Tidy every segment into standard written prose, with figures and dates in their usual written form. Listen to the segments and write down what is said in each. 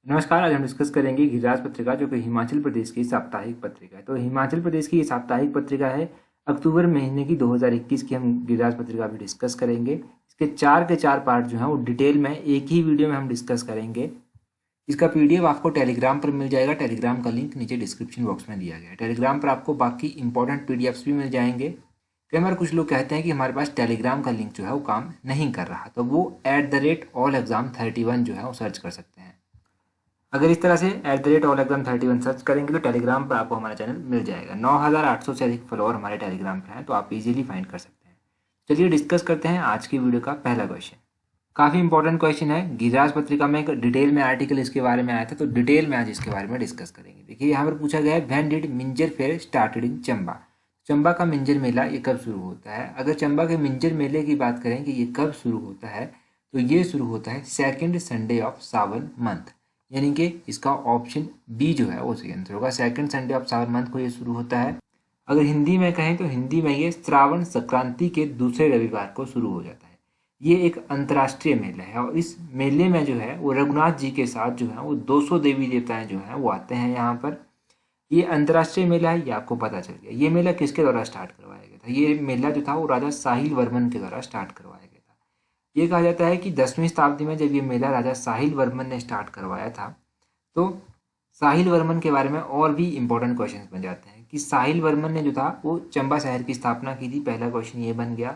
नमस्कार। आज हम डिस्कस करेंगे गिरिराज पत्रिका, जो कि हिमाचल प्रदेश की साप्ताहिक पत्रिका है। तो हिमाचल प्रदेश की ये साप्ताहिक पत्रिका है। अक्टूबर महीने की 2021 की हम गिरिराज पत्रिका भी डिस्कस करेंगे। इसके चार के चार पार्ट जो हैं वो डिटेल में एक ही वीडियो में हम डिस्कस करेंगे। इसका पीडीएफ आपको टेलीग्राम पर मिल जाएगा। टेलीग्राम का लिंक नीचे डिस्क्रिप्शन बॉक्स में दिया गया है। टेलीग्राम पर आपको बाकी इंपॉर्टेंट पीडीएफ्स भी मिल जाएंगे। कई बार कुछ लोग कहते हैं कि हमारे पास टेलीग्राम का लिंक जो है वो काम नहीं कर रहा, तो वो @allexam31 जो है वो सर्च कर सकते हैं। अगर इस तरह से @allexam31 सर्च करेंगे तो टेलीग्राम पर आपको हमारा चैनल मिल जाएगा। 9800 से अधिक फॉलोअर हमारे टेलीग्राम पर हैं, तो आप इजीली फाइंड कर सकते हैं। चलिए डिस्कस करते हैं आज की वीडियो का पहला क्वेश्चन। काफ़ी इंपॉर्टेंट क्वेश्चन है। गिरिराज पत्रिका में एक डिटेल में आर्टिकल इसके बारे में आया था, तो डिटेल में आज इसके बारे में डिस्कस करेंगे। देखिए यहाँ पर पूछा गया है, when did Minjar fair started in Chamba. Chamba का मिंजर मेला ये कब शुरू होता है। अगर चंबा के मिंजर मेले की बात करें कि ये कब शुरू होता है, तो ये शुरू होता है second Sunday of Sawan month, यानी कि इसका ऑप्शन बी जो है वो सही आंसर होगा। Second Sunday of Sawan month को ये शुरू होता है। अगर हिंदी में कहें तो हिंदी में ये श्रावण संक्रांति के दूसरे रविवार को शुरू हो जाता है। ये एक अंतर्राष्ट्रीय मेला है और इस मेले में जो है वो रघुनाथ जी के साथ जो है वो 200 देवी देवताएं जो हैं वो आते हैं यहाँ पर। ये अंतर्राष्ट्रीय मेला है, ये आपको पता चल गया। ये मेला किसके द्वारा स्टार्ट करवाया गया था। ये मेला जो था वो राजा साहिल वर्मन के द्वारा स्टार्ट करवाया गया था। ये कहा जाता है कि 10वीं शताब्दी में जब ये मेला राजा साहिल वर्मन ने स्टार्ट करवाया था, तो साहिल वर्मन के बारे में और भी इंपॉर्टेंट क्वेश्चंस बन जाते हैं कि साहिल वर्मन ने जो था वो चंबा शहर की स्थापना की थी। पहला क्वेश्चन ये बन गया।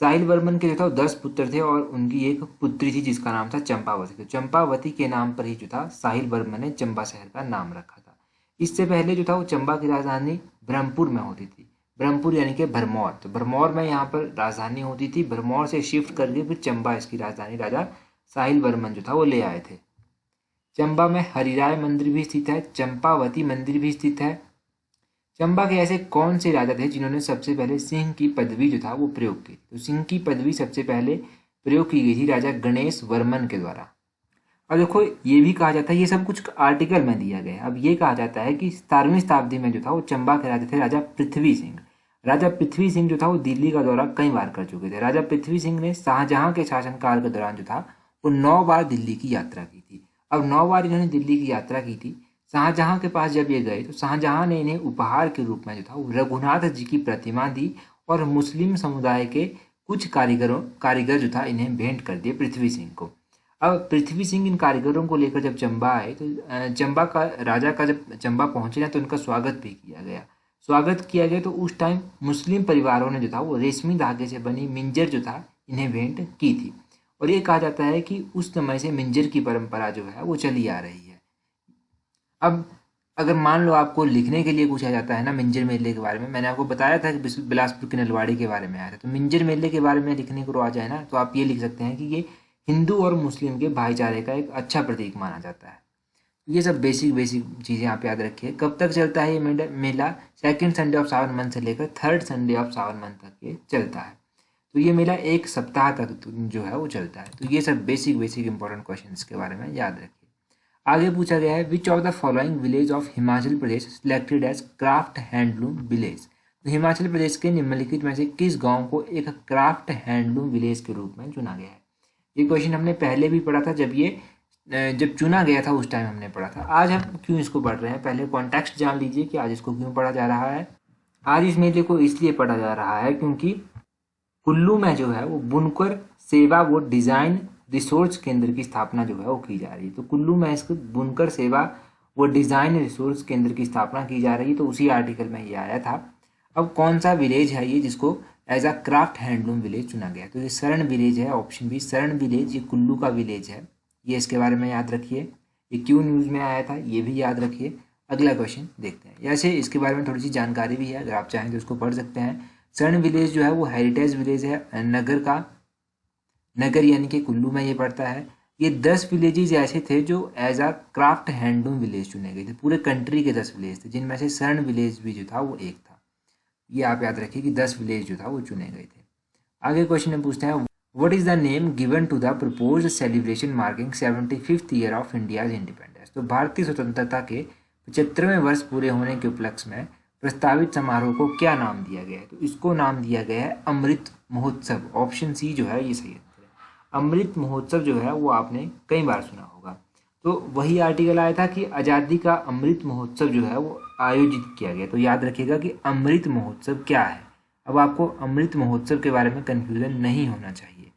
साहिल वर्मन के जो था 10 पुत्र थे और उनकी एक पुत्री थी जिसका नाम था चंपावती। तो चंपावती के नाम पर ही जो था साहिल वर्मन ने चंबा शहर का नाम रखा था। इससे पहले जो था वो चंबा की राजधानी ब्रह्मपुर में होती थी। ब्रह्मपुर यानी कि भरमौर, तो भरमौर में यहाँ पर राजधानी होती थी। भरमौर से शिफ्ट करके फिर चंबा इसकी राजधानी राजा साहिल वर्मन जो था वो ले आए थे। चंबा में हरिराय मंदिर भी स्थित है, चंपावती मंदिर भी स्थित है। चंबा के ऐसे कौन से राजा थे जिन्होंने सबसे पहले सिंह की पदवी जो था वो प्रयोग की। तो सिंह की पदवी सबसे पहले प्रयोग की गई थी राजा गणेश वर्मन के द्वारा। और देखो ये भी कहा जाता है, ये सब कुछ आर्टिकल में दिया गया है। अब ये कहा जाता है कि 17वीं शताब्दी में जो था वो चंबा के राजा थे राजा पृथ्वी सिंह। राजा पृथ्वी सिंह जो था वो दिल्ली का दौरा कई बार कर चुके थे। राजा पृथ्वी सिंह ने शाहजहां के शासनकाल के दौरान जो था वो 9 बार दिल्ली की यात्रा की थी। अब 9 बार इन्होंने दिल्ली की यात्रा की थी। शाहजहां के पास जब ये गए तो शाहजहां ने इन्हें उपहार के रूप में जो था वो रघुनाथ जी की प्रतिमा दी और मुस्लिम समुदाय के कुछ कारीगर जो था इन्हें भेंट कर दिए पृथ्वी सिंह को। अब पृथ्वी सिंह इन कारीगरों को लेकर जब चंबा आए तो चंबा का राजा का जब चंबा पहुंचे ना तो उनका स्वागत भी किया गया। स्वागत किया गया तो उस टाइम मुस्लिम परिवारों ने जो था वो रेशमी धागे से बनी मिंजर जो था इन्हें भेंट की थी। और ये कहा जाता है कि उस समय से मिंजर की परंपरा जो है वो चली आ रही है। अब अगर मान लो आपको लिखने के लिए पूछा जाता है ना मिंजर मेले के बारे में, मैंने आपको बताया था कि बिलासपुर की नलवाड़ी के बारे में आया था, तो मिंजर मेले के बारे में लिखने को आ जाए ना तो आप ये लिख सकते हैं कि ये हिंदू और मुस्लिम के भाईचारे का एक अच्छा प्रतीक माना जाता है। ये सब बेसिक चीज़ें आप याद रखिए। कब तक चलता है ये मेला, second Sunday of Sawan month से लेकर third Sunday of Sawan month तक ये चलता है। तो ये मेला एक सप्ताह तक जो है वो चलता है। तो ये सब बेसिक इंपॉर्टेंट क्वेश्चन के बारे में याद रखिए। आगे पूछा गया है, which of the following village of Himachal Pradesh selected as craft handloom village. तो हिमाचल प्रदेश के निम्नलिखित में से किस गांव को एक क्राफ्ट हैंडलूम विलेज के रूप में चुना गया है। ये क्वेश्चन हमने पहले भी पढ़ा था, जब चुना गया था उस टाइम हमने पढ़ा था। आज हम क्यों इसको पढ़ रहे हैं, पहले कॉन्टेक्स्ट जान लीजिए कि आज इसको क्यों पढ़ा जा रहा है। आज इस मेले को इसलिए पढ़ा जा रहा है क्योंकि कुल्लू में जो है वो बुनकर सेवा व डिजाइन रिसोर्स केंद्र की स्थापना जो है वो की जा रही है। तो कुल्लू में इसको बुनकर सेवा व डिजाइन रिसोर्स केंद्र की स्थापना की जा रही है, तो उसी आर्टिकल में ये आया था। अब कौन सा विलेज है ये जिसको as a craft handloom village चुना गया, तो ये सरण विलेज है, ऑप्शन बी सरण विलेज। ये कुल्लू का विलेज है, ये इसके बारे में याद रखिए। ये क्यों न्यूज़ में आया था ये भी याद रखिए। अगला क्वेश्चन देखते हैं। ऐसे इसके बारे में थोड़ी सी जानकारी भी है, अगर आप चाहें तो उसको पढ़ सकते हैं। सरण विलेज जो है वो हेरिटेज विलेज है नगर का, नगर यानी कि कुल्लू में ये पड़ता है। ये 10 विलेजेस ऐसे थे जो as a craft handloom village चुने गए थे। पूरे कंट्री के 10 विलेज थे, जिनमें से सरण विलेज भी जो था वो एक था। ये आप याद रखिए कि 10 विलेज जो था वो चुने गए थे। आगे क्वेश्चन में पूछते हैं, what is the name given to the proposed celebration marking 75th year of India's independence. तो भारतीय स्वतंत्रता के 75वें वर्ष पूरे होने के उपलक्ष्य में प्रस्तावित समारोह को क्या नाम दिया गया है। तो इसको नाम दिया गया है अमृत महोत्सव। ऑप्शन सी जो है ये सही है। अमृत महोत्सव जो है वो आपने कई बार सुना होगा। तो वही आर्टिकल आया था कि आज़ादी का अमृत महोत्सव जो है वो आयोजित किया गया। तो याद रखिएगा कि अमृत महोत्सव क्या है। अब आपको अमृत महोत्सव के बारे में कन्फ्यूजन नहीं होना चाहिए।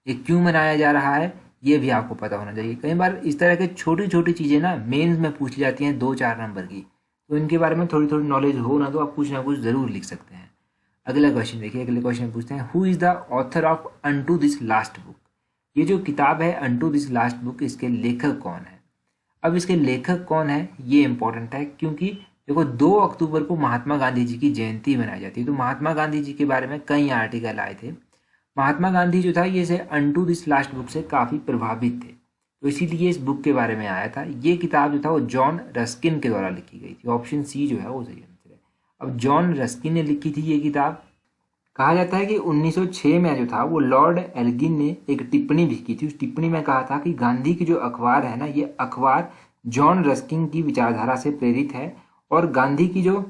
ये क्यों मनाया जा रहा है ये भी आपको पता होना चाहिए। कई बार इस तरह के छोटी छोटी चीज़ें ना मेंस में पूछ जाती हैं 2-4 नंबर की, तो इनके बारे में थोड़ी थोड़ी नॉलेज हो ना तो आप कुछ ना कुछ ज़रूर लिख सकते हैं। अगला क्वेश्चन देखिए, अगले क्वेश्चन में पूछते हैं who is the author of unto this last book. ये जो किताब है अनटू दिस लास्ट बुक, इसके लेखक कौन है। अब इसके लेखक कौन है ये इंपॉर्टेंट है, क्योंकि देखो 2 अक्टूबर को महात्मा गांधी जी की जयंती मनाई जाती है। तो महात्मा गांधी जी के बारे में कई आर्टिकल आए थे। महात्मा गांधी जो था ये से अनटू दिस लास्ट बुक से काफ़ी प्रभावित थे, तो इसीलिए इस बुक के बारे में आया था। ये किताब जो था वो जॉन रस्किन के द्वारा लिखी गई थी। ऑप्शन सी जो है वो सही आंसर है। अब जॉन रस्किन ने लिखी थी ये किताब। कहा जाता है कि 1906 में जो था वो लॉर्ड एल्गिन ने एक टिप्पणी भी की थी। उस टिप्पणी में कहा था कि गांधी की जो अखबार है ना, ये अखबार जॉन रस्किन की विचारधारा से प्रेरित है, और गांधी की जो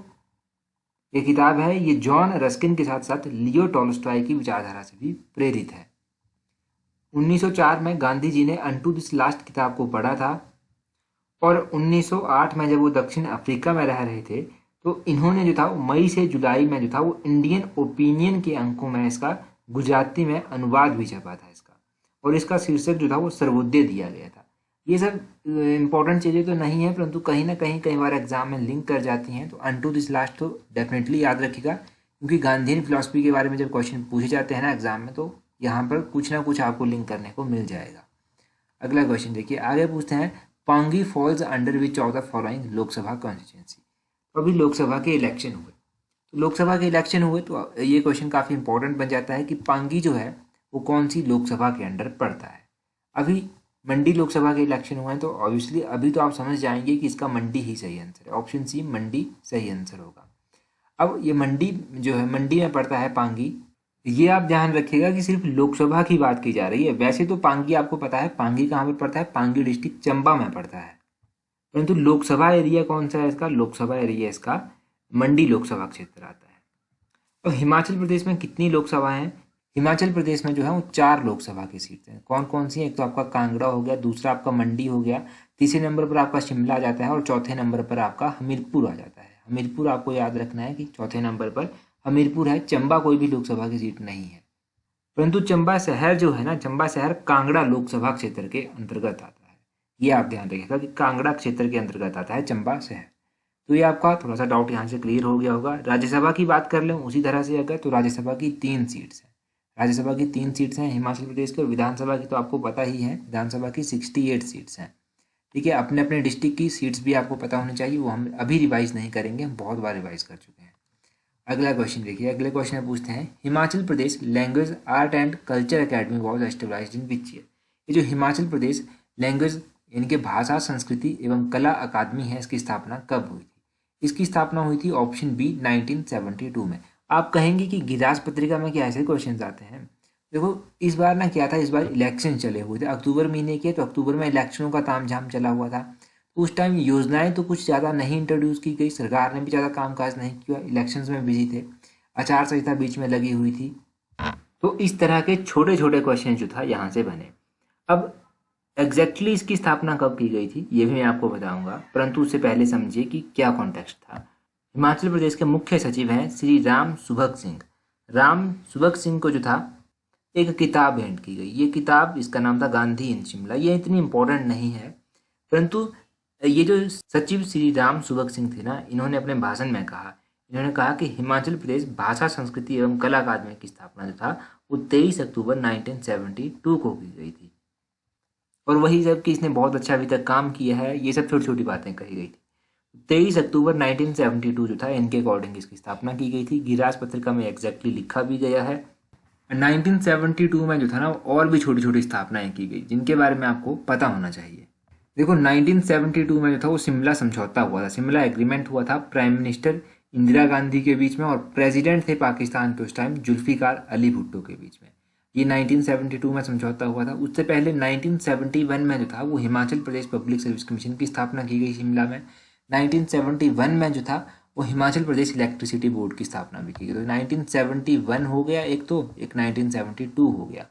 ये किताब है ये जॉन रस्किन के साथ साथ लियो टॉल्स्टॉय की विचारधारा से भी प्रेरित है। 1904 में गांधी जी ने अनटू दिस लास्ट किताब को पढ़ा था, और 1908 में जब वो दक्षिण अफ्रीका में रह रहे थे तो इन्होंने जो था मई से जुलाई में जो था वो इंडियन ओपिनियन के अंकों में इसका गुजराती में अनुवाद भी छपा था इसका, और इसका शीर्षक जो था वो सर्वोदय दिया गया था। ये सब इंपॉर्टेंट चीज़ें तो नहीं है, परंतु कहीं ना कहीं कई बार एग्जाम में लिंक कर जाती हैं। तो अनटू दिस लास्ट तो डेफिनेटली याद रखिएगा, क्योंकि गांधीयन फिलॉसफी के बारे में जब क्वेश्चन पूछे जाते हैं ना एग्जाम में, तो यहाँ पर कुछ ना कुछ आपको लिंक करने को मिल जाएगा। अगला क्वेश्चन देखिए, आगे पूछते हैं Pangi falls under which of the following Lok Sabha constituency. तो अभी लोकसभा के इलेक्शन हुए, तो लोकसभा के इलेक्शन हुए तो ये क्वेश्चन काफ़ी इंपॉर्टेंट बन जाता है कि पांगी जो है वो कौन सी लोकसभा के अंडर पड़ता है। अभी मंडी लोकसभा के इलेक्शन हुए हैं, तो ऑब्वियसली अभी तो आप समझ जाएंगे कि इसका मंडी ही सही आंसर है। ऑप्शन सी मंडी सही आंसर होगा। अब ये मंडी जो है, मंडी में पड़ता है पांगी। ये आप ध्यान रखिएगा कि सिर्फ लोकसभा की बात की जा रही है। वैसे तो पांगी आपको पता है पांगी कहाँ पर पड़ता है, पांगी डिस्ट्रिक्ट चंबा में पड़ता है, परंतु लोकसभा एरिया कौन सा है इसका, लोकसभा एरिया इसका मंडी लोकसभा क्षेत्र आता है। अब हिमाचल प्रदेश में कितनी लोकसभा हैं, हिमाचल प्रदेश में जो है वो 4 लोकसभा की सीट हैं। कौन कौन सी हैं, एक तो आपका कांगड़ा हो गया, दूसरा आपका मंडी हो गया, तीसरे नंबर पर आपका शिमला आ जाता है, और चौथे नंबर पर आपका हमीरपुर आ जाता है। हमीरपुर आपको याद रखना है कि चौथे नंबर पर हमीरपुर है। चंबा कोई भी लोकसभा की सीट नहीं है, परंतु चंबा शहर जो है ना, चंबा शहर कांगड़ा लोकसभा क्षेत्र के अंतर्गत आता है। ये आप ध्यान रखिएगा कि कांगड़ा क्षेत्र के अंतर्गत आता है चंबा शहर। तो ये आपका थोड़ा सा डाउट यहाँ से क्लियर हो गया होगा। राज्यसभा की बात कर लें उसी तरह से अगर, तो राज्यसभा की 3 सीट्स हैं। राज्यसभा की 3 सीट्स हैं हिमाचल प्रदेश के। विधानसभा की तो आपको पता ही है, विधानसभा की 68 सीट्स हैं। ठीक है, अपने अपने डिस्ट्रिक्ट की सीट्स भी आपको पता होनी चाहिए, वो हम अभी रिवाइज नहीं करेंगे, हम बहुत बार रिवाइज कर चुके हैं। अगला क्वेश्चन देखिए, अगले क्वेश्चन में पूछते हैं Himachal Pradesh language art and culture academy was established in which year. ये जो हिमाचल प्रदेश लैंग्वेज यानी कि भाषा संस्कृति एवं कला अकादमी है, इसकी स्थापना कब हुई थी। इसकी स्थापना हुई थी ऑप्शन बी 1972 में। आप कहेंगे कि गिरास पत्रिका में क्या ऐसे क्वेश्चन आते हैं। देखो इस बार ना क्या था, इस बार इलेक्शन चले हुए थे, अक्टूबर महीने के, तो अक्टूबर में इलेक्शनों का तामझाम चला हुआ था। तो उस टाइम योजनाएं तो कुछ ज़्यादा नहीं इंट्रोड्यूस की गई, सरकार ने भी ज़्यादा कामकाज नहीं किया, इलेक्शंस में बिजी थे, आचार संहिता बीच में लगी हुई थी। तो इस तरह के छोटे छोटे क्वेश्चन जो था यहाँ से बने। अब एग्जैक्टली इसकी स्थापना कब की गई थी ये भी मैं आपको बताऊंगा, परंतु उससे पहले समझिए कि क्या कॉन्टेक्स्ट था। हिमाचल प्रदेश के मुख्य सचिव हैं श्री राम सुभग सिंह। राम सुभग सिंह को जो था एक किताब भेंट की गई। ये किताब, इसका नाम था गांधी इन शिमला। ये इतनी इंपॉर्टेंट नहीं है, परंतु ये जो सचिव श्री राम सुभग सिंह थे ना, इन्होंने अपने भाषण में कहा, इन्होंने कहा कि हिमाचल प्रदेश भाषा संस्कृति एवं कला अकादमी की स्थापना जो था वो 23 अक्टूबर 1972 को की गई थी। और वही सब कि इसने बहुत अच्छा अभी तक काम किया है, ये सब छोटी छोटी बातें कही गई थी। 23 अक्टूबर 1972 जो था इनके अकॉर्डिंग इसकी स्थापना की गई थी। गिरास पत्रिका में एग्जैक्टली लिखा भी गया है। 1972 में जो था ना और भी छोटी छोटी स्थापनाएं की गई जिनके बारे में आपको पता होना चाहिए। देखो 1972 में जो था वो शिमला समझौता हुआ था, शिमला एग्रीमेंट हुआ था प्राइम मिनिस्टर इंदिरा गांधी के बीच में, और प्रेसिडेंट थे पाकिस्तान के उस टाइम जुल्फिकार अली भुट्टो के बीच में। ये 1972 में समझौता हुआ था। उससे पहले 1971 में जो था वो Himachal Pradesh public service commission की स्थापना की गई शिमला में। 1971 में जो था वो हिमाचल प्रदेश इलेक्ट्रिसिटी बोर्ड की स्थापना भी की गई। तो 1971 हो गया एक, तो एक 1972 हो गया।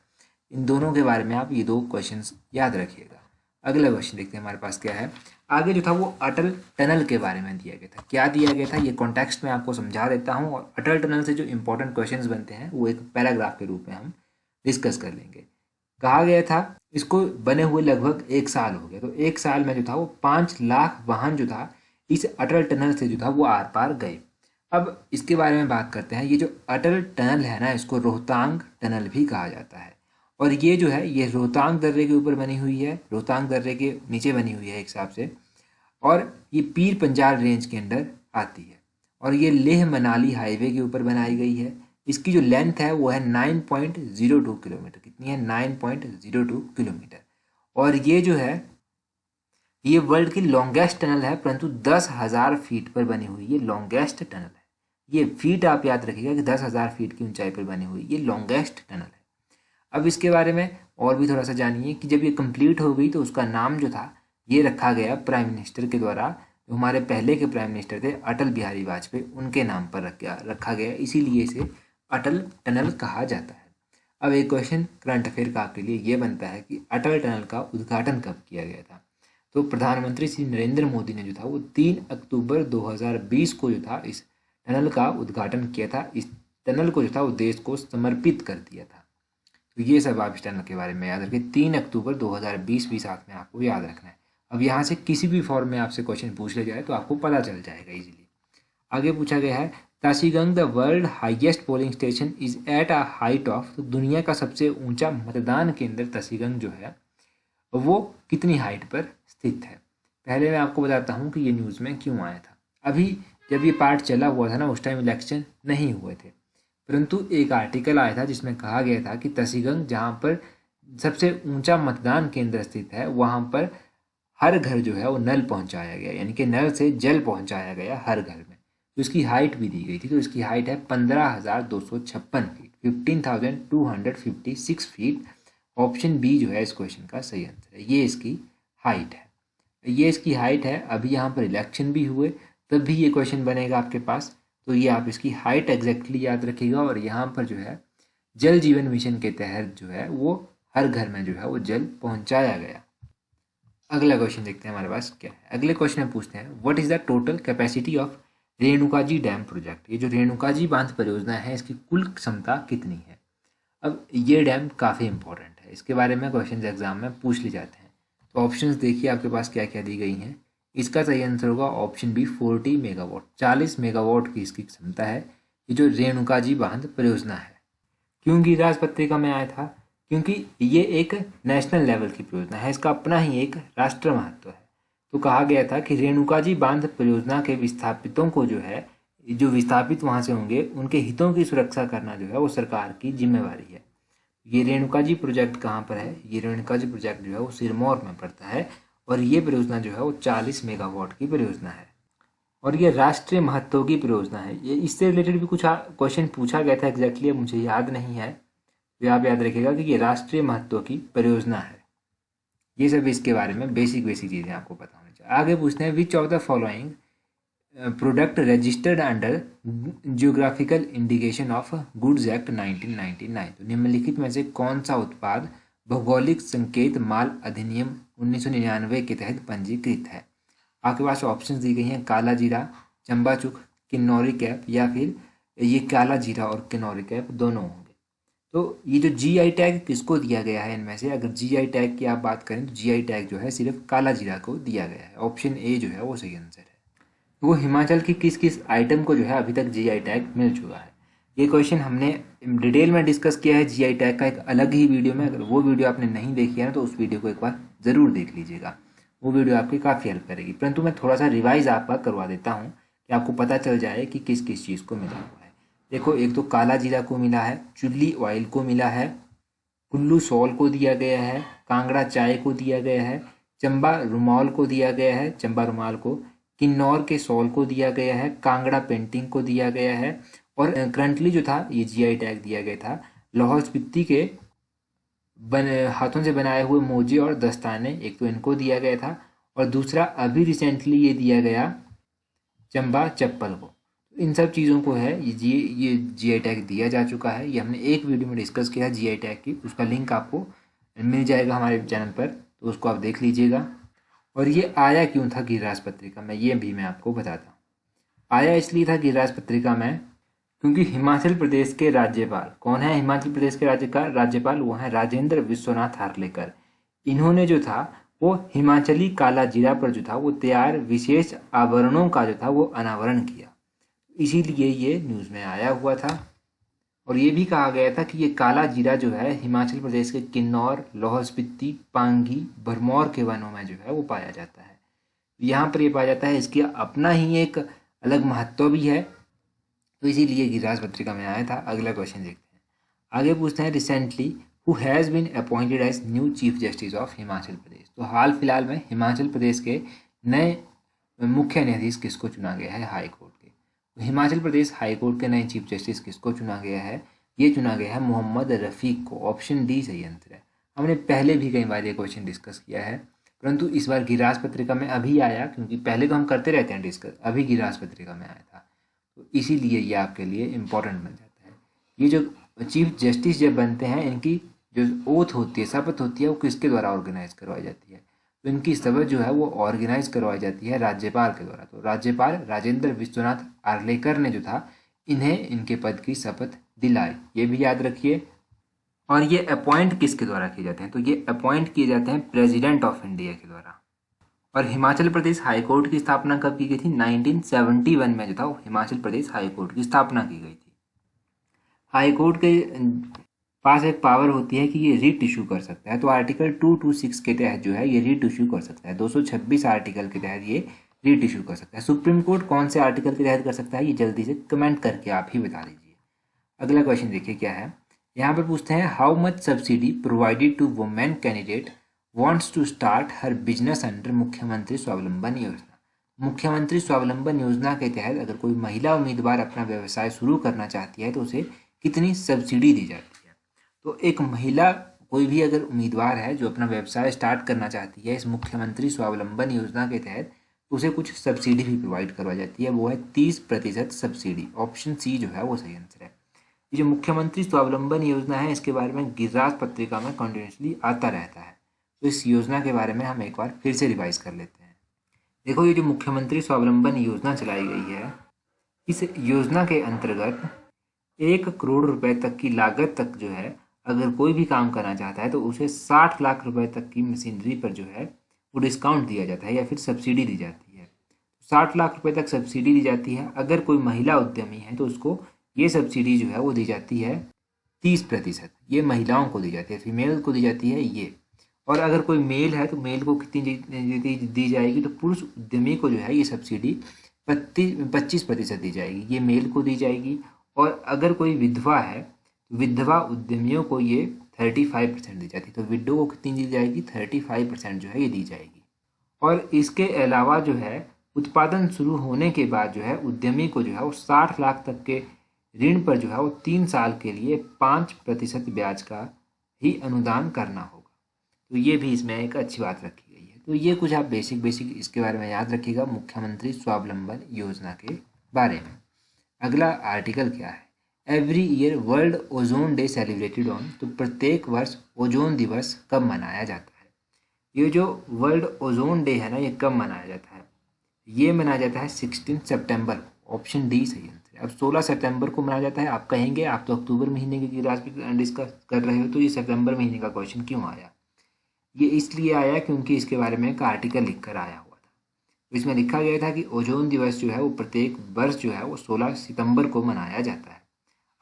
इन दोनों के बारे में आप ये 2 क्वेश्चंस याद रखिएगा। अगला क्वेश्चन देखते हैं हमारे पास क्या है। आगे जो था वो अटल टनल के बारे में दिया गया था। क्या दिया गया था ये कॉन्टेक्स्ट में आपको समझा देता हूँ, और अटल टनल से जो इंपॉर्टेंट क्वेश्चंस बनते हैं वो एक पैराग्राफ के रूप में हम डिस्कस कर लेंगे। कहा गया था इसको बने हुए लगभग 1 साल हो गया, तो 1 साल में जो था वो 5 लाख वाहन जो था इस अटल टनल से जो था वो आर पार गए। अब इसके बारे में बात करते हैं। ये जो अटल टनल है ना, इसको रोहतांग टनल भी कहा जाता है, और ये जो है ये रोहतांग दर्रे के ऊपर बनी हुई है, रोहतांग दर्रे के नीचे बनी हुई है एक हिसाब से, और ये पीर पंजाल रेंज के अंडर आती है, और ये लेह मनाली हाईवे के ऊपर बनाई गई है। इसकी जो लेंथ है वो है 9.02 किलोमीटर। कितनी है? 9.02 किलोमीटर। और ये जो है ये वर्ल्ड की लॉन्गेस्ट टनल है, परंतु 10,000 फीट पर बनी हुई ये लॉन्गेस्ट टनल है। ये फीट आप याद रखिएगा कि 10,000 फीट की ऊंचाई पर बनी हुई ये लॉन्गेस्ट टनल है। अब इसके बारे में और भी थोड़ा सा जानिए कि जब ये कंप्लीट हो गई तो उसका नाम जो था ये रखा गया प्राइम मिनिस्टर के द्वारा, जो हमारे पहले के प्राइम मिनिस्टर थे अटल बिहारी वाजपेयी, उनके नाम पर रखा गया, इसीलिए इसे अटल टनल कहा जाता है। अब एक क्वेश्चन करंट अफेयर का आपके लिए ये बनता है कि अटल टनल का उद्घाटन कब किया गया था? तो प्रधानमंत्री श्री नरेंद्र मोदी ने जो था वो 3 अक्टूबर 2020 को जो था इस टनल का उद्घाटन किया था। इस टनल को जो था वो देश को समर्पित कर दिया था। तो ये सब आप इस टनल के बारे में याद रखें। 3 अक्टूबर 2020 भी साथ में आपको याद रखना है। अब यहाँ से किसी भी फॉर्म में आपसे क्वेश्चन पूछ ले जाए तो आपको पता चल जाएगा इजीली। आगे पूछा गया है Tashigang the world highest polling station is at a height of. तो दुनिया का सबसे ऊंचा मतदान केंद्र ताशीगंग जो है वो कितनी हाइट पर स्थित है? पहले मैं आपको बताता हूँ कि ये न्यूज़ में क्यों आया था। अभी जब ये पार्ट चला हुआ था ना, उस टाइम इलेक्शन नहीं हुए थे, परंतु एक आर्टिकल आया था जिसमें कहा गया था कि ताशीगंग जहाँ पर सबसे ऊंचा मतदान केंद्र स्थित है वहाँ पर हर घर जो है वो नल पहुँचाया गया, यानी कि नल से जल पहुँचाया गया हर घर में। तो इसकी हाइट भी दी गई थी, तो इसकी हाइट है 15,256 फीट, 15,256 फीट। ऑप्शन बी जो है इस क्वेश्चन का सही आंसर है। ये इसकी हाइट है, ये इसकी हाइट है। अभी यहाँ पर इलेक्शन भी हुए तब भी ये क्वेश्चन बनेगा आपके पास, तो ये आप इसकी हाइट एग्जैक्टली याद रखिएगा। और यहाँ पर जो है जल जीवन मिशन के तहत जो है वो हर घर में जो है वो जल पहुँचाया गया। अगला क्वेश्चन देखते हैं हमारे पास क्या है। अगले क्वेश्चन में पूछते हैं what is the total capacity of Renukaji dam project. ये जो रेणुकाजी बांध परियोजना है इसकी कुल क्षमता कितनी है? अब ये डैम काफ़ी इंपॉर्टेंट है, इसके बारे में क्वेश्चन एग्जाम में पूछ लिए जाते हैं। तो ऑप्शंस देखिए आपके पास क्या क्या दी गई हैं। इसका सही आंसर होगा ऑप्शन बी 40 मेगावाट। 40 मेगावाट की इसकी क्षमता है ये जो रेणुकाजी बांध परियोजना है। क्यों गिरिराज पत्रिका में आया था? क्योंकि ये एक नेशनल लेवल की परियोजना है, इसका अपना ही एक राष्ट्रीय महत्व है। तो कहा गया था कि रेणुकाजी बांध परियोजना के विस्थापितों को जो है, जो विस्थापित वहाँ से होंगे उनके हितों की सुरक्षा करना जो है वो सरकार की जिम्मेवारी है। ये रेणुकाजी प्रोजेक्ट कहाँ पर है? ये रेणुकाजी प्रोजेक्ट जो है वो सिरमौर में पड़ता है, और ये परियोजना जो है वो 40 मेगावाट की परियोजना है, और ये राष्ट्रीय महत्व की परियोजना है। ये इससे रिलेटेड भी कुछ क्वेश्चन पूछा गया था एग्जैक्टली, अब मुझे याद नहीं है, तो आप याद रखिएगा कि ये राष्ट्रीय महत्व की परियोजना है। ये सब इसके बारे में बेसिक चीज़ें आपको पता होनी चाहिए। आगे पूछते हैं विच of the following product registered under geographical indication of goods act 1999। तो निम्नलिखित में से कौन सा उत्पाद भौगोलिक संकेत माल अधिनियम 1999 के तहत पंजीकृत है? आपके पास ऑप्शंस दी गई हैं काला जीरा, चंबा चुक, किन्नौरी कैप, या फिर ये काला जीरा और किन्नौरी कैप दोनों होंगे। तो ये जो जीआई टैग किसको दिया गया है इनमें से? अगर जीआई टैग की आप बात करें तो जीआई टैग जो है सिर्फ काला जीरा को दिया गया है। ऑप्शन ए जो है वो सही आंसर है। वो हिमाचल की किस किस आइटम को जो है अभी तक जीआई टैग मिल चुका है? ये क्वेश्चन हमने डिटेल में डिस्कस किया है जीआई टैग का एक अलग ही वीडियो में। अगर वो वीडियो आपने नहीं देखी है ना तो उस वीडियो को एक बार ज़रूर देख लीजिएगा, वो वीडियो आपकी काफ़ी हेल्प करेगी। परंतु मैं थोड़ा सा रिवाइज आपका करवा देता हूँ कि आपको पता चल जाए कि किस किस चीज़ को मिला हुआ है। देखो, एक तो काला जीरा को मिला है, चुल्ली ऑयल को मिला है, कुल्लू सॉल को दिया गया है, कांगड़ा चाय को दिया गया है, चंबा रुमाल को दिया गया है, चंबा रुमाल को, किन्नौर के सॉल को दिया गया है, कांगड़ा पेंटिंग को दिया गया है, और करंटली जो था ये जीआई टैग दिया गया था लाहौल स्पीति के हाथों से बनाए हुए मोजे और दस्ताने, एक तो इनको दिया गया था, और दूसरा अभी रिसेंटली ये दिया गया चंबा चप्पल को। इन सब चीज़ों को है ये जीआई टैग दिया जा चुका है। ये हमने एक वीडियो में डिस्कस किया है जीआई टैग की, उसका लिंक आपको मिल जाएगा हमारे चैनल पर, तो उसको आप देख लीजिएगा। और ये आया क्यों था गिरिराज पत्रिका में, ये भी मैं आपको बताता हूँ। आया इसलिए था गिरिराज पत्रिका में क्योंकि हिमाचल प्रदेश के राज्यपाल, कौन है हिमाचल प्रदेश के राज्यपाल, वो है राजेंद्र विश्वनाथ हार्लेकर। इन्होंने जो था वो हिमाचली काला जीरा पर जो था वो तैयार विशेष आभरणों का जो था वो अनावरण किया, इसीलिए ये न्यूज़ में आया हुआ था। और ये भी कहा गया था कि ये काला जीरा जो है हिमाचल प्रदेश के किन्नौर, लाहौल स्पीति, पांगी, भरमौर के वनों में जो है वो पाया जाता है। यहाँ पर ये पाया जाता है, इसकी अपना ही एक अलग महत्व भी है, तो इसीलिए गिरिराज पत्रिका में आया था। अगला क्वेश्चन देखते हैं, आगे पूछते हैं, recently who has been appointed as new chief justice of Himachal Pradesh. तो हाल फिलहाल में हिमाचल प्रदेश के नए मुख्य न्यायाधीश किसको चुना गया है हाई कोर्ट के। तो हिमाचल प्रदेश हाई कोर्ट के नए चीफ जस्टिस किसको चुना गया है, ये चुना गया है मोहम्मद रफ़ीक को। ऑप्शन डी सही आंसर है। हमने पहले भी कई बार ये क्वेश्चन डिस्कस किया है, परंतु इस बार गिरिराज पत्रिका में अभी आया, क्योंकि पहले तो हम करते रहते हैं डिस्कस, अभी गिरिराज पत्रिका में आया था, तो इसीलिए ये आपके लिए इम्पोर्टेंट बन जाता है। ये जो चीफ जस्टिस जब बनते हैं, इनकी जो ओथ होती है, शपथ होती है, वो किसके द्वारा ऑर्गेनाइज करवाई जाती है, तो इनकी शपथ जो है वो ऑर्गेनाइज करवाई जाती है राज्यपाल के द्वारा। तो राज्यपाल राजेंद्र विश्वनाथ आर्लेकर ने जो था इन्हें इनके पद की शपथ दिलाई, ये भी याद रखिए। और ये अपॉइंट किसके द्वारा किए जाते हैं, तो ये अपॉइंट किए जाते हैं प्रेसिडेंट ऑफ इंडिया के द्वारा। और हिमाचल प्रदेश हाई कोर्ट की स्थापना कब की गई थी, 1971 में जो था हिमाचल प्रदेश हाई कोर्ट की स्थापना की गई थी। हाई कोर्ट के पास एक पावर होती है कि ये रीट इशू कर सकता है, तो आर्टिकल 226 के तहत जो है ये रीट इशू कर सकता है, 226 आर्टिकल के तहत ये रीट इशू कर सकता है। सुप्रीम कोर्ट कौन से आर्टिकल के तहत कर सकता है, ये जल्दी से कमेंट करके आप ही बता दीजिए। अगला क्वेश्चन देखिए क्या है, यहाँ पर पूछते हैं, how much subsidy provided to women candidate wants to start her business under मुख्यमंत्री स्वावलंबन योजना। मुख्यमंत्री स्वावलंबन योजना के तहत अगर कोई महिला उम्मीदवार अपना व्यवसाय शुरू करना चाहती है तो उसे कितनी सब्सिडी दी जाती है। तो एक महिला कोई भी अगर उम्मीदवार है जो अपना व्यवसाय स्टार्ट करना चाहती है इस मुख्यमंत्री स्वावलंबन योजना के तहत, तो उसे कुछ सब्सिडी भी प्रोवाइड करवाई जाती है, वो है 30% सब्सिडी। ऑप्शन सी जो है वो सही आंसर है। ये जो मुख्यमंत्री स्वावलंबन योजना है इसके बारे में गिरिराज पत्रिका में कंटिन्यूसली आता रहता है, तो इस योजना के बारे में हम एक बार फिर से रिवाइज कर लेते हैं। देखो, ये जो मुख्यमंत्री स्वावलंबन योजना चलाई गई है, इस योजना के अंतर्गत 1 करोड़ रुपए तक की लागत तक जो है अगर कोई भी काम करना चाहता है तो उसे 60 लाख रुपए तक की मशीनरी पर जो है वो डिस्काउंट दिया जाता है या फिर सब्सिडी दी जाती है। 60 लाख रुपए तक सब्सिडी दी जाती है। अगर कोई महिला उद्यमी है तो उसको ये सब्सिडी जो है वो दी जाती है 30%। ये महिलाओं को दी जाती है, फीमेल को दी जाती है ये। और अगर कोई मेल है तो मेल को कितनी दी जाएगी, तो पुरुष उद्यमी को जो है ये सब्सिडी 25% दी जाएगी, ये मेल को दी जाएगी। और अगर कोई विधवा है तो विधवा उद्यमियों को ये 35% दी जाती है, तो विडो को कितनी दी जाएगी, 35% जो है ये दी जाएगी। और इसके अलावा जो है उत्पादन शुरू होने के बाद जो है उद्यमी को जो है वो 60 लाख तक के ऋण पर जो है वो 3 साल के लिए 5% ब्याज का ही अनुदान करना होगा। तो ये भी इसमें एक अच्छी बात रखी गई है। तो ये कुछ आप बेसिक इसके बारे में याद रखिएगा मुख्यमंत्री स्वावलंबन योजना के बारे में। अगला आर्टिकल क्या है, every year world ozone day celebrated on. तो प्रत्येक वर्ष ओजोन दिवस कब मनाया जाता है। ये जो वर्ल्ड ओजोन डे है ना, ये कब मनाया जाता है, ये मनाया जाता है 16 सितंबर को। ऑप्शन डी सही आंसर है। अब 16 सितंबर को मनाया जाता है। आप कहेंगे आप तो अक्टूबर महीने की राजनीति डिस्कस कर रहे हो, तो ये सितंबर महीने का क्वेश्चन क्यों आया। ये इसलिए आया क्योंकि इसके बारे में एक आर्टिकल लिखकर आया हुआ था। इसमें लिखा गया था कि ओजोन दिवस जो है वो प्रत्येक वर्ष जो है वो 16 सितंबर को मनाया जाता है।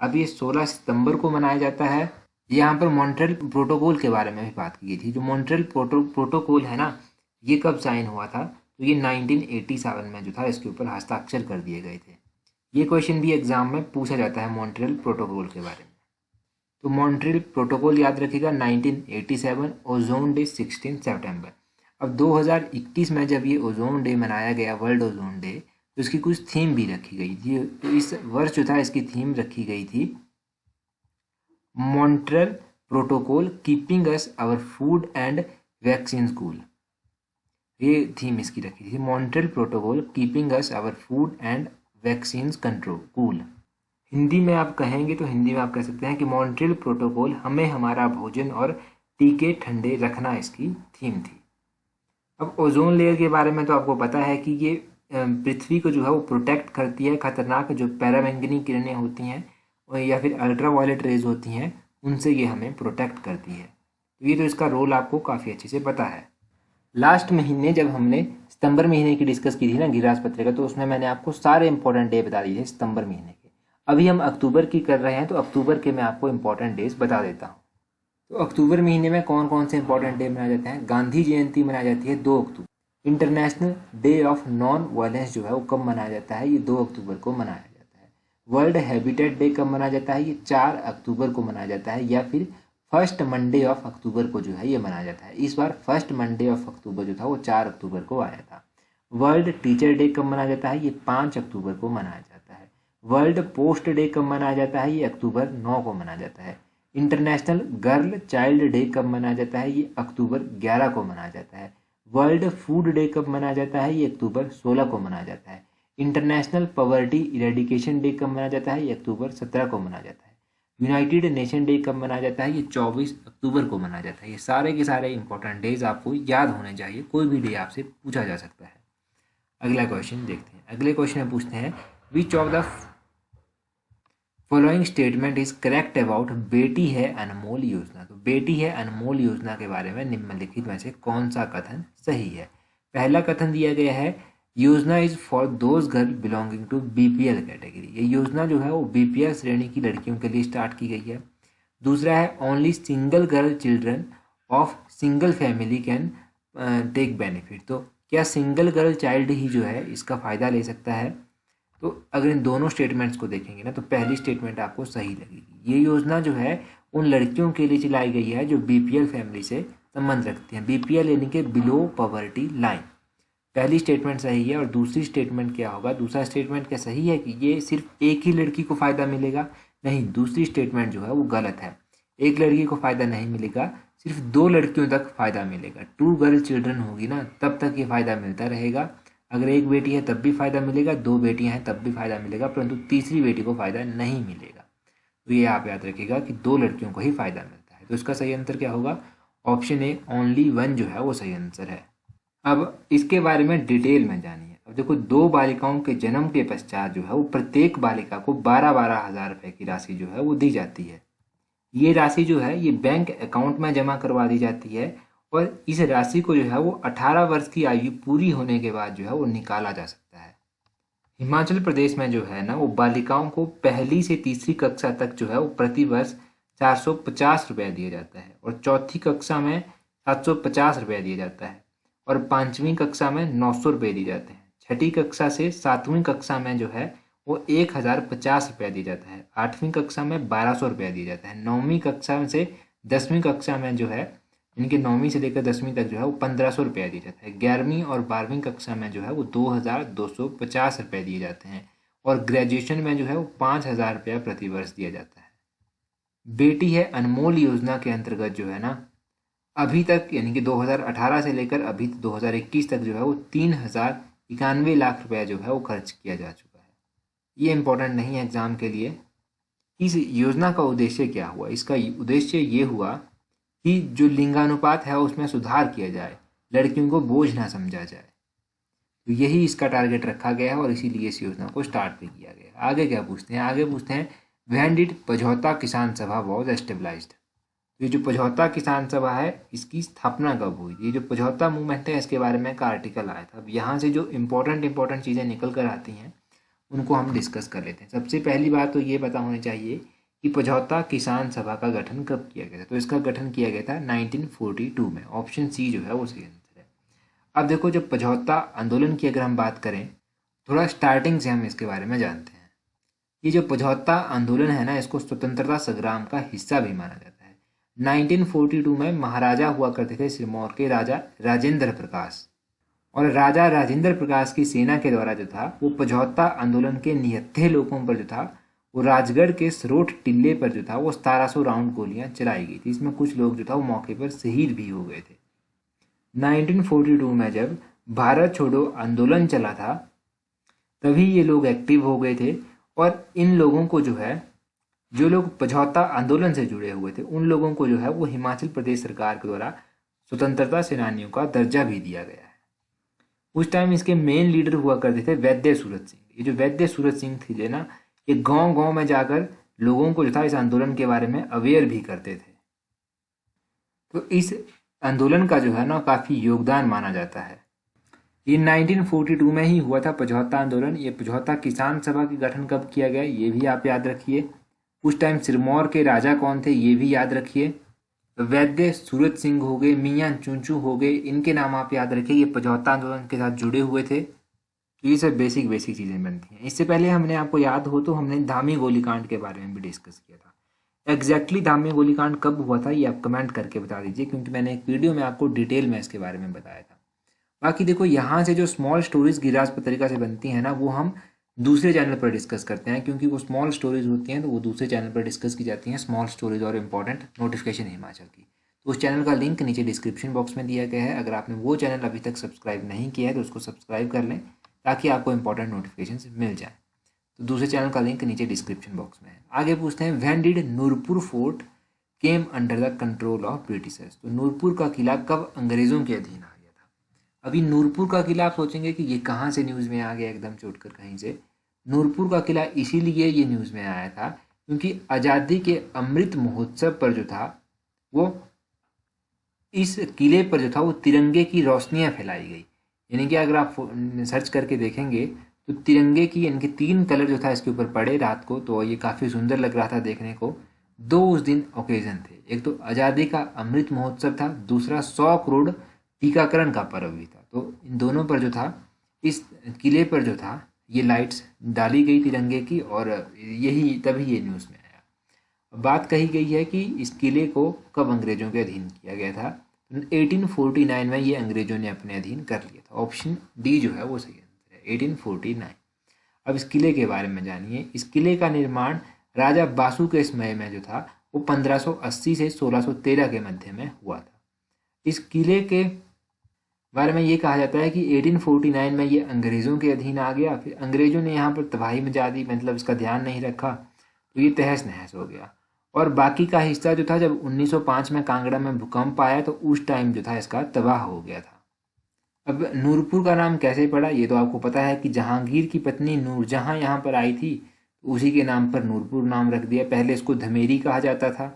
अब ये 16 सितंबर को मनाया जाता है। यहाँ पर मॉन्ट्रियल प्रोटोकॉल के बारे में भी बात की गई थी। जो मॉन्ट्रियल प्रोटोकॉल है ना, ये कब साइन हुआ था, तो ये 1987 में जो था इसके ऊपर हस्ताक्षर कर दिए गए थे। ये क्वेश्चन भी एग्जाम में पूछा जाता है मॉन्ट्रियल प्रोटोकॉल के बारे में। तो मॉन्ट्रियल प्रोटोकॉल याद रखिएगा 1987, ओजोन डे 16 सितंबर। अब 2021 में जब ये ओजोन डे मनाया गया, वर्ल्ड ओजोन डे, तो इसकी कुछ थीम भी रखी गई थी। तो इस वर्ष जो था इसकी थीम रखी गई थी Montreal protocol keeping us our food and vaccine cool. ये थीम इसकी रखी थी, Montreal protocol keeping us our food and vaccine control cool. Hindi में आप कहेंगे तो हिंदी में आप कह सकते हैं कि मॉन्ट्रियल प्रोटोकॉल हमें हमारा भोजन और टीके ठंडे रखना इसकी थीम थी। अब ओजोन लेयर के बारे में तो आपको पता है कि ये पृथ्वी को जो है वो प्रोटेक्ट करती है खतरनाक जो पैराबैंगनी किरणें होती हैं या फिर अल्ट्रावायलेट रेज होती हैं, उनसे ये हमें प्रोटेक्ट करती है। तो ये तो इसका रोल आपको काफ़ी अच्छे से पता है। लास्ट महीने जब हमने सितंबर महीने की डिस्कस की थी ना गिरिराज पत्रिका, तो उसमें मैंने आपको सारे इंपॉर्टेंट डे बता दिए थे सितंबर महीने के। अभी हम अक्टूबर की कर रहे हैं, तो अक्टूबर के मैं आपको इंपॉर्टेंट डेज बता देता हूँ। तो अक्टूबर महीने में कौन कौन से इंपॉर्टेंट डे मनाए जाते हैं? गांधी जयंती मनाई जाती है 2 October. International day of non violence जो है वो कब मनाया जाता है? ये 2 अक्टूबर को मनाया जाता है। वर्ल्ड हैबिटेट डे कब मनाया जाता है? ये 4 अक्टूबर को मनाया जाता है, या फिर फर्स्ट मंडे ऑफ अक्टूबर को जो है ये मनाया जाता है। इस बार फर्स्ट मंडे ऑफ अक्टूबर जो था वो 4 अक्टूबर को आया था। वर्ल्ड टीचर डे कब मनाया जाता है? ये 5 अक्टूबर को मनाया जाता है। वर्ल्ड पोस्ट डे कब मनाया जाता है? ये अक्टूबर 9 को मनाया जाता है। इंटरनेशनल गर्ल चाइल्ड डे कब मनाया जाता है? ये अक्टूबर 11 को मनाया जाता है। वर्ल्ड फूड डे कब मनाया जाता है? ये अक्टूबर 16 को मनाया जाता है। इंटरनेशनल पॉवर्टी इरेडिकेशन डे कब मनाया जाता है? ये अक्टूबर 17 को मनाया जाता है। यूनाइटेड नेशन डे कब मनाया जाता है? ये 24 अक्टूबर को मनाया जाता है। ये सारे के सारे इंपॉर्टेंट डेज आपको याद होने चाहिए, कोई भी डे आपसे पूछा जा सकता है। अगला क्वेश्चन देखते हैं। अगले क्वेश्चन में पूछते हैं, विच of the following statement is correct about बेटी है अनमोल योजना? तो बेटी है अनमोल योजना के बारे में निम्नलिखित में से कौन सा कथन सही है? पहला कथन दिया गया है, yojana is for those girl belonging to BPL category. ये योजना जो है वो बीपीएल श्रेणी की लड़कियों के लिए स्टार्ट की गई है। दूसरा है, only single girl children of single family can take benefit. तो क्या सिंगल गर्ल चाइल्ड ही जो है इसका फ़ायदा ले सकता है? तो अगर इन दोनों स्टेटमेंट्स को देखेंगे ना, तो पहली स्टेटमेंट आपको सही लगेगी। ये योजना जो है उन लड़कियों के लिए चलाई गई है जो बीपीएल फैमिली से संबंध रखती हैं। बीपीएल यानी कि बिलो पॉवर्टी लाइन। पहली स्टेटमेंट सही है। और दूसरी स्टेटमेंट क्या होगा? दूसरा स्टेटमेंट क्या सही है कि ये सिर्फ एक ही लड़की को फ़ायदा मिलेगा? नहीं, दूसरी स्टेटमेंट जो है वो गलत है। एक लड़की को फ़ायदा नहीं मिलेगा, सिर्फ 2 लड़कियों तक फ़ायदा मिलेगा। 2 गर्ल चिल्ड्रन होगी ना, तब तक ये फ़ायदा मिलता रहेगा। अगर एक बेटी है तब भी फ़ायदा मिलेगा, 2 बेटियां हैं तब भी फ़ायदा मिलेगा, परंतु तीसरी बेटी को फ़ायदा नहीं मिलेगा। तो ये आप याद रखिएगा कि 2 लड़कियों को ही फ़ायदा मिलता है। तो इसका सही आंसर क्या होगा? ऑप्शन ए, ओनली 1 जो है वो सही आंसर है। अब इसके बारे में डिटेल में जानिए। अब देखो, 2 बालिकाओं के जन्म के पश्चात जो है वो प्रत्येक बालिका को 12-12 हज़ार रुपये की राशि जो है वो दी जाती है। ये राशि जो है ये बैंक अकाउंट में जमा करवा दी जाती है, और इस राशि को जो है वो 18 वर्ष की आयु पूरी होने के बाद जो है वो निकाला जा सकता है। हिमाचल प्रदेश में जो है ना, वो बालिकाओं को पहली से तीसरी कक्षा तक जो है वो प्रति वर्ष 450 रुपये दिया जाता है, और चौथी कक्षा में 750 रुपये दिया जाता है, और 5वीं कक्षा में 900 रुपये दिए जाते हैं। छठी कक्षा से 7वीं कक्षा में जो है वो 1050 रुपया दिया जाता है। 8वीं कक्षा में 1200 रुपया दिया जाता है। 9वीं कक्षा से 10वीं कक्षा में जो है, इनके 9वीं से लेकर 10वीं तक जो है वो 1500 रुपया दिया जाता है। 11वीं और 12वीं कक्षा में जो है वो 2250 रुपये दिए जाते हैं, और ग्रेजुएशन में जो है वो 5000 रुपया प्रति वर्ष दिया जाता है। बेटी है अनमोल योजना के अंतर्गत जो है ना, अभी तक यानी कि 2018 से लेकर अभी 2021 तक जो है वो 3091 लाख रुपया जो है वो खर्च किया जा चुका है। ये इम्पोर्टेंट नहीं है एग्जाम के लिए। इस योजना का उद्देश्य क्या हुआ? इसका उद्देश्य ये हुआ कि जो लिंगानुपात है उसमें सुधार किया जाए, लड़कियों को बोझ ना समझा जाए। तो यही इसका टारगेट रखा गया है, और इसीलिए इस योजना को स्टार्ट भी किया गया है। आगे क्या पूछते हैं? आगे पूछते हैं, व्हेन डिड पझौता किसान सभा वॉज एस्टेब्लाइज्ड? ये जो पझौता किसान सभा है इसकी स्थापना कब हुई? ये जो पझौता मूवमेंट है इसके बारे में का आर्टिकल आया था। अब यहाँ से जो इम्पोर्टेंट चीज़ें निकल कर आती हैं उनको हम डिस्कस कर लेते हैं। सबसे पहली बात तो ये पता होनी चाहिए कि पझौता किसान सभा का गठन कब किया गया था। तो इसका गठन किया गया था 1942 में। ऑप्शन सी जो है वो सही आंसर है। अब देखो, जब पझौता आंदोलन की अगर हम बात करें, थोड़ा स्टार्टिंग से हम इसके बारे में जानते हैं। ये जो पझौता आंदोलन है ना, इसको स्वतंत्रता संग्राम का हिस्सा भी माना जाता है। 1942 में महाराजा हुआ करते थे सिरमौर के राजा राजेंद्र प्रकाश, और राजा राजेंद्र प्रकाश की सेना के द्वारा जो था वो पझौता आंदोलन के निहत्थे लोगों पर जो था वो राजगढ़ के सरोठ टिल्ले पर जो था वो 1700 राउंड गोलियां चलाई गई थी। इसमें कुछ लोग जो था वो मौके पर शहीद भी हो गए थे। 1942 में जब भारत छोड़ो आंदोलन चला था, तभी ये लोग एक्टिव हो गए थे, और इन लोगों को जो है जो लोग पझौता आंदोलन से जुड़े हुए थे उन लोगों को जो है वो हिमाचल प्रदेश सरकार के द्वारा स्वतंत्रता सेनानियों का दर्जा भी दिया गया है। उस टाइम इसके मेन लीडर हुआ करते थे वैद्य सूरत सिंह। ये जो वैद्य सूरत सिंह थे ना, ये गांव गांव में जाकर लोगों को जो था इस आंदोलन के बारे में अवेयर भी करते थे। तो इस आंदोलन का जो है ना काफ़ी योगदान माना जाता है। ये 1942 में ही हुआ था पझौता आंदोलन। ये पझौता किसान सभा का गठन कब किया गया ये भी आप याद रखिए। उस टाइम सिरमौर के राजा कौन थे ये भी याद रखिए। वैद्य सूरत सिंह हो गए, मियाँ चुंचू हो गए, इनके नाम आप याद रखिए। ये पझौता आंदोलन के साथ जुड़े हुए थे। तो ये सब बेसिक बेसिक चीज़ें बनती हैं। इससे पहले हमने, आपको याद हो तो, हमने धामी गोलीकांड के बारे में भी डिस्कस किया था। एग्जैक्टली धामी गोलीकांड कब हुआ था ये आप कमेंट करके बता दीजिए, क्योंकि मैंने एक वीडियो में आपको डिटेल में इसके बारे में बताया था। बाकी देखो, यहाँ से जो स्मॉल स्टोरीज गिरिराज पत्रिका से बनती हैं ना, वो हम दूसरे चैनल पर डिस्कस करते हैं, क्योंकि वो स्मॉल स्टोरीज होती हैं तो वो दूसरे चैनल पर डिस्कस की जाती हैं, स्मॉल स्टोरीज और इम्पॉर्टेंट नोटिफिकेशन हिमाचल की। तो उस चैनल का लिंक नीचे डिस्क्रिप्शन बॉक्स में दिया गया है। अगर आपने वो चैनल अभी तक सब्सक्राइब नहीं किया है तो उसको सब्सक्राइब कर लें, ताकि आपको इंपॉर्टेंट नोटिफिकेशन मिल जाए। तो दूसरे चैनल का लिंक नीचे डिस्क्रिप्शन बॉक्स में है। आगे पूछते हैं, when did Nurpur fort came under the control of Britishers. तो नूरपुर का किला कब अंग्रेजों के अधीन आ गया था। अभी नूरपुर का किला आप सोचेंगे कि ये कहाँ से न्यूज़ में आ गया एकदम से उठकर कहीं से। नूरपुर का किला इसीलिए ये न्यूज़ में आया था क्योंकि आज़ादी के अमृत महोत्सव पर जो था वो इस किले पर जो था वो तिरंगे की रोशनियाँ फैलाई गई। यानी कि अगर आप सर्च करके देखेंगे तो तिरंगे की इनके 3 कलर जो था इसके ऊपर पड़े रात को, तो ये काफ़ी सुंदर लग रहा था देखने को। 2 उस दिन ओकेजन थे, एक तो आज़ादी का अमृत महोत्सव था, दूसरा 100 करोड़ टीकाकरण का पर्व भी था। तो इन दोनों पर जो था, इस किले पर जो था, ये लाइट्स डाली गई तिरंगे की, और यही तभी ये न्यूज़ में आया। बात कही गई है कि इस किले को कब अंग्रेजों के अधीन किया गया था। 1849 में ये अंग्रेजों ने अपने अधीन कर लिया था। ऑप्शन डी जो है वो सही आंसर है, 1849। अब इस किले के बारे में जानिए। इस किले का निर्माण राजा बासु के समय में जो था वो 1580 से 1613 के मध्य में हुआ था। इस किले के बारे में ये कहा जाता है कि 1849 में ये अंग्रेज़ों के अधीन आ गया। फिर अंग्रेज़ों ने यहाँ पर तबाही मचा दी, मतलब इसका ध्यान नहीं रखा, तो ये तहस नहस हो गया। और बाकी का हिस्सा जो था, जब 1905 में कांगड़ा में भूकंप आया तो उस टाइम जो था इसका तबाह हो गया था। अब नूरपुर का नाम कैसे पड़ा ये तो आपको पता है कि जहांगीर की पत्नी नूरजहां यहाँ पर आई थी, तो उसी के नाम पर नूरपुर नाम रख दिया। पहले इसको धमेरी कहा जाता था।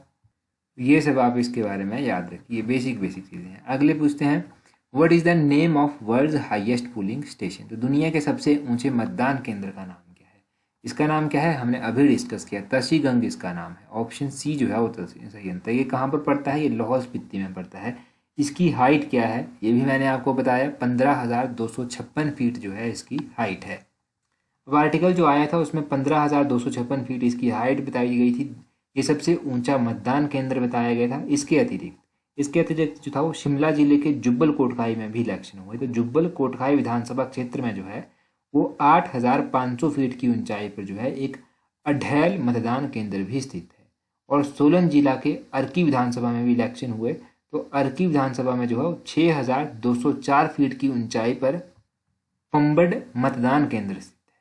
ये सब आप इसके बारे में याद रखिए, बेसिक बेसिक चीज़ें हैं। अगले पूछते हैं, what is the name of world's highest polling station. तो दुनिया के सबसे ऊंचे मतदान केंद्र का नाम क्या है। इसका नाम क्या है, हमने अभी डिस्कस किया, तशीगंग इसका नाम है। ऑप्शन सी जो है वो सही आंसर है। ये कहाँ पर पड़ता है, ये लाहौल स्पीति में पड़ता है। इसकी हाइट क्या है ये भी मैंने आपको बताया, 15,256 फीट जो है इसकी हाइट है। अब आर्टिकल जो आया था उसमें 15,256 फीट इसकी हाइट बताई गई थी। ये सबसे ऊंचा मतदान केंद्र बताया गया था। इसके अतिरिक्त जो था वो शिमला जिले के जुब्बल कोटखाई में भी इलेक्शन हुए। तो जुब्बल कोटखाई विधानसभा क्षेत्र में जो है वो 8,500 फीट की ऊंचाई पर जो है एक अढैल मतदान केंद्र भी स्थित है। और सोलन जिला के अर्की विधानसभा में भी इलेक्शन हुए। तो अर्की विधानसभा में जो है 6,204 फीट की ऊंचाई पर पंबड मतदान केंद्र स्थित है।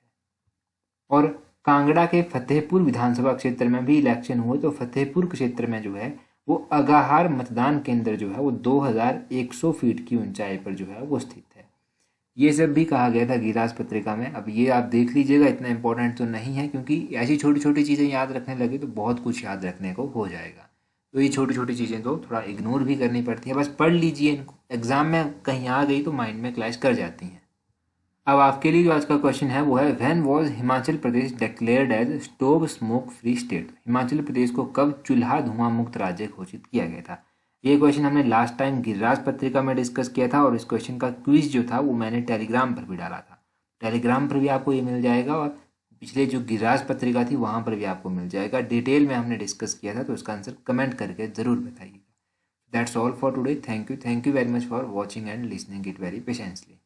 और कांगड़ा के फतेहपुर विधानसभा क्षेत्र में भी इलेक्शन हुए। तो फतेहपुर क्षेत्र में जो है वो अगाहार मतदान केंद्र जो है वो 2,100 फीट की ऊंचाई पर जो है वो स्थित है। ये सब भी कहा गया था गिरिराज पत्रिका में। अब ये आप देख लीजिएगा, इतना इंपॉर्टेंट तो नहीं है, क्योंकि ऐसी छोटी छोटी चीज़ें याद रखने लगे तो बहुत कुछ याद रखने को हो जाएगा। तो ये छोटी छोटी चीज़ें तो थोड़ा इग्नोर भी करनी पड़ती है, बस पढ़ लीजिए इनको, एग्जाम में कहीं आ गई तो माइंड में क्लैश कर जाती हैं। अब आपके लिए जो आज का क्वेश्चन है वो है, when was Himachal Pradesh declared as stove smoke free state. Himachal Pradesh को कब चूल्हा धुआं मुक्त राज्य घोषित किया गया था। ये क्वेश्चन हमने लास्ट टाइम गिरिराज पत्रिका में डिस्कस किया था, और इस क्वेश्चन का क्विज जो था वो मैंने टेलीग्राम पर भी डाला था। टेलीग्राम पर भी आपको ये मिल जाएगा, और पिछले जो गिरिराज पत्रिका थी वहाँ पर भी आपको मिल जाएगा। डिटेल में हमने डिस्कस किया था, तो इसका आंसर कमेंट करके ज़रूर बताइएगा। That's all for today. Thank you very much for watching and listening it very patiently.